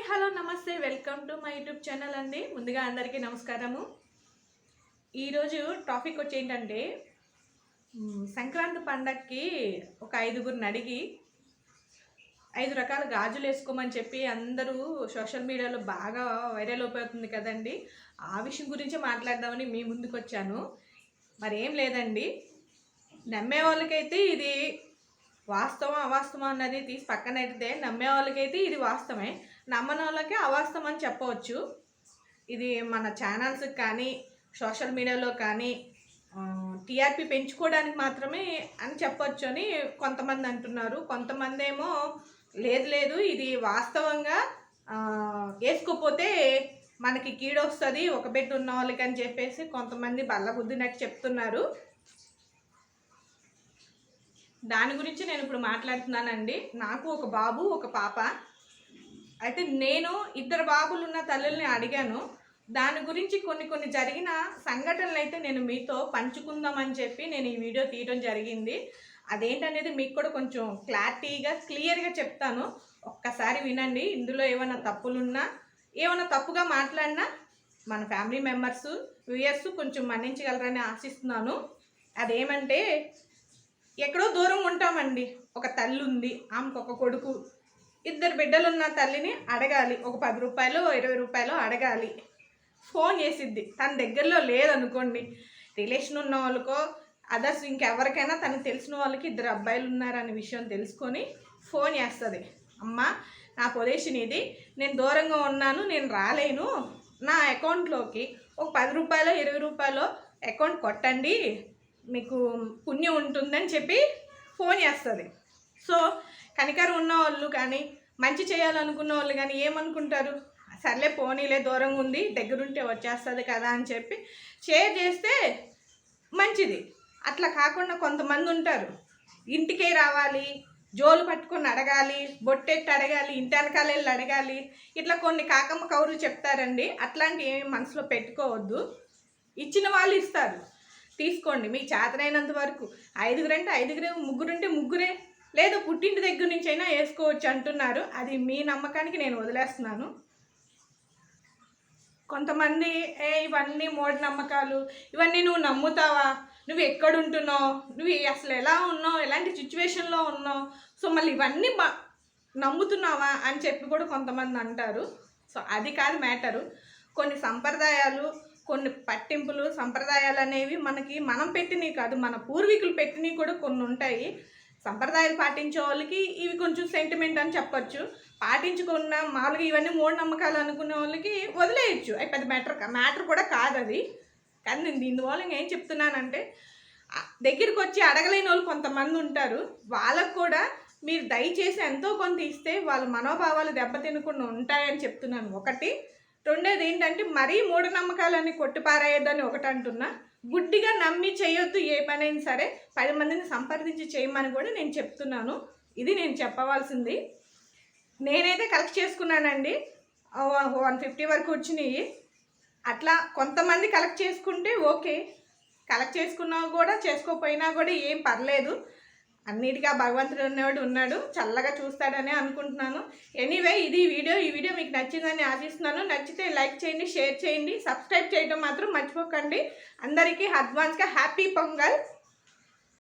Hello నమస్తే welcome to my YouTube channel అండి. ముందుగా అందరికీ నమస్కారము. ఈరోజు టాపిక్ వచ్చి ఏంటంటే సంక్రాంతి పండగకి ఒక 5గురిని అడిగి 5 రకాల గాజులు వేసుకోమని చెప్పి అందరూ సోషల్ మీడియాలో బాగా వైరల్ అయిపోతుంది కదండి. ఆ విషయం గురించి మాట్లాడదామని మీ ముందుకు వచ్చాను. మరేం లేదండి, నమ్మే వాళ్ళకైతే ఇది వాస్తవం అవాస్తవం అన్నది తీసి పక్కన పెడితే నమ్మే వాళ్ళకైతే ఇది వాస్తవమే, నమ్మని వాళ్ళకి అవాస్తవం అని చెప్పవచ్చు. ఇది మన ఛానల్స్కి కానీ సోషల్ మీడియాలో కానీ టీఆర్పీ పెంచుకోవడానికి మాత్రమే అని చెప్పొచ్చు అని కొంతమంది అంటున్నారు. కొంతమంది ఏమో లేదు లేదు ఇది వాస్తవంగా వేసుకోపోతే మనకి కీడొస్తుంది ఒక బిడ్డ ఉన్న వాళ్ళకి అని చెప్పేసి కొంతమంది బల్లగుద్దినట్టు చెప్తున్నారు. దాని గురించి నేను ఇప్పుడు మాట్లాడుతున్నానండి. నాకు ఒక బాబు ఒక పాప. అయితే నేను 2 బాబులు ఉన్న తల్లుల్ని అడిగాను. దాని గురించి కొన్ని జరిగిన సంఘటనలు అయితే నేను మీతో పంచుకుందామని చెప్పి నేను ఈ వీడియో తీయడం జరిగింది. అదేంటనేది మీకు కూడా కొంచెం క్లియర్గా చెప్తాను. ఒక్కసారి వినండి. ఇందులో ఏమైనా తప్పులున్నా ఏమైనా తప్పుగా మాట్లాడినా మన ఫ్యామిలీ మెంబర్స్ వ్యూయర్స్ కొంచెం మన్నించగలరని ఆశిస్తున్నాను. అదేమంటే, ఎక్కడో దూరం ఉంటామండి. ఒక తల్లి ఉంది, ఆమెకు ఒక కొడుకు, 2 బిడ్డలున్న తల్లిని అడగాలి. ఒక 10 రూపాయలు 20 రూపాయలు అడగాలి. ఫోన్ చేసిద్ది. తన దగ్గరలో లేదనుకోండి, రిలేషన్ ఉన్న వాళ్ళకో అదర్స్ ఇంకెవరికైనా తనకు తెలిసిన వాళ్ళకి 2 అబ్బాయిలు ఉన్నారనే విషయం తెలుసుకొని ఫోన్ చేస్తుంది. అమ్మ, నా పొజిషన్ ఇది, నేను దూరంగా ఉన్నాను, నేను రాలేను, నా అకౌంట్లోకి ఒక 10 రూపాయలు 20 రూపాయలు అకౌంట్ కొట్టండి, మీకు పుణ్యం ఉంటుందని చెప్పి ఫోన్ చేస్తుంది. సో కనికరం ఉన్న వాళ్ళు కానీ మంచి చేయాలనుకున్న వాళ్ళు కానీ ఏమనుకుంటారు, సర్లే పోనీలే దూరంగా ఉంది దగ్గరుంటే వచ్చేస్తుంది కదా అని చెప్పి షేర్ చేస్తే మంచిది. అట్లా కాకుండా కొంతమంది ఉంటారు, ఇంటికే రావాలి, జోలు పట్టుకొని అడగాలి, బొట్టెట్టి అడగాలి, ఇంటి వెనకాల వెళ్ళి అడగాలి, ఇట్లా కొన్ని కాకమ్మ కౌరులు చెప్తారండి. అట్లాంటివి ఏమి మనసులో పెట్టుకోవద్దు. ఇచ్చిన వాళ్ళు ఇస్తారు, తీసుకోండి. మీకు చేతనైనంత వరకు. 5గురు అంటే 5గురే, 3 ఉంటే 3గురే, లేదా పుట్టింటి దగ్గర నుంచి అయినా వేసుకోవచ్చు అంటున్నారు. అది మీ నమ్మకానికి నేను వదిలేస్తున్నాను. కొంతమంది ఇవన్నీ మూఢనమ్మకాలు, ఇవన్నీ నువ్వు నమ్ముతావా, నువ్వు ఎక్కడుంటున్నావు, నువ్వు అసలు ఎలా ఉన్నావు, ఎలాంటి సిచ్యువేషన్లో ఉన్నావు, సో మళ్ళీ ఇవన్నీ నమ్ముతున్నావా అని చెప్పి కూడా కొంతమంది అంటారు. సో అది కాదు మ్యాటరు. కొన్ని సంప్రదాయాలు, కొన్ని పట్టింపులు, సంప్రదాయాలు అనేవి మనకి మనం పెట్టినవి కాదు, మన పూర్వీకులు పెట్టినవి కూడా కొన్ని ఉంటాయి. సంప్రదాయాలు పాటించే వాళ్ళకి ఇవి కొంచెం సెంటిమెంట్ అని చెప్పచ్చు. పాటించుకున్న మామూలుగా ఇవన్నీ మూఢనమ్మకాలు అనుకునే వాళ్ళకి వదిలేయచ్చు. అవి పెద్ద మ్యాటర్ కూడా కాదు అది. కానీ నేను దీనివల్ల ఏం చెప్తున్నానంటే, దగ్గరికి వచ్చి అడగలేని వాళ్ళు కొంతమంది ఉంటారు. వాళ్ళకు కూడా మీరు దయచేసి ఎంతో కొంత ఇస్తే వాళ్ళ మనోభావాలు దెబ్బతినకుండా ఉంటాయని చెప్తున్నాను. ఒకటి. రెండోది ఏంటంటే, మరీ మూఢనమ్మకాలని కొట్టిపారేయద్దని ఒకటి అంటున్నా. గుడ్డిగా నమ్మి చేయొద్దు ఏ పనైనా సరే. 10 మందిని సంప్రదించి చేయమని కూడా నేను చెప్తున్నాను. ఇది నేను చెప్పవలసింది. నేనైతే కలెక్ట్ చేసుకున్నానండి, 150 వరకు వచ్చినాయి. అట్లా కొంతమంది కలెక్ట్ చేసుకుంటే ఓకే, కలెక్ట్ చేసుకున్నా కూడా చేసుకోకపోయినా కూడా ఏం పర్లేదు. అన్నిటిగా భగవంతుడు ఉన్నాడు, చల్లగా చూస్తాడని అనుకుంటున్నాను. ఎనీవే, ఇది ఈ వీడియో మీకు నచ్చిందని ఆశిస్తున్నాను. నచ్చితే లైక్ చేయండి, షేర్ చేయండి, సబ్స్క్రైబ్ చేయడం మాత్రం మర్చిపోకండి. అందరికీ అడ్వాన్స్గా హ్యాపీ పొంగల్.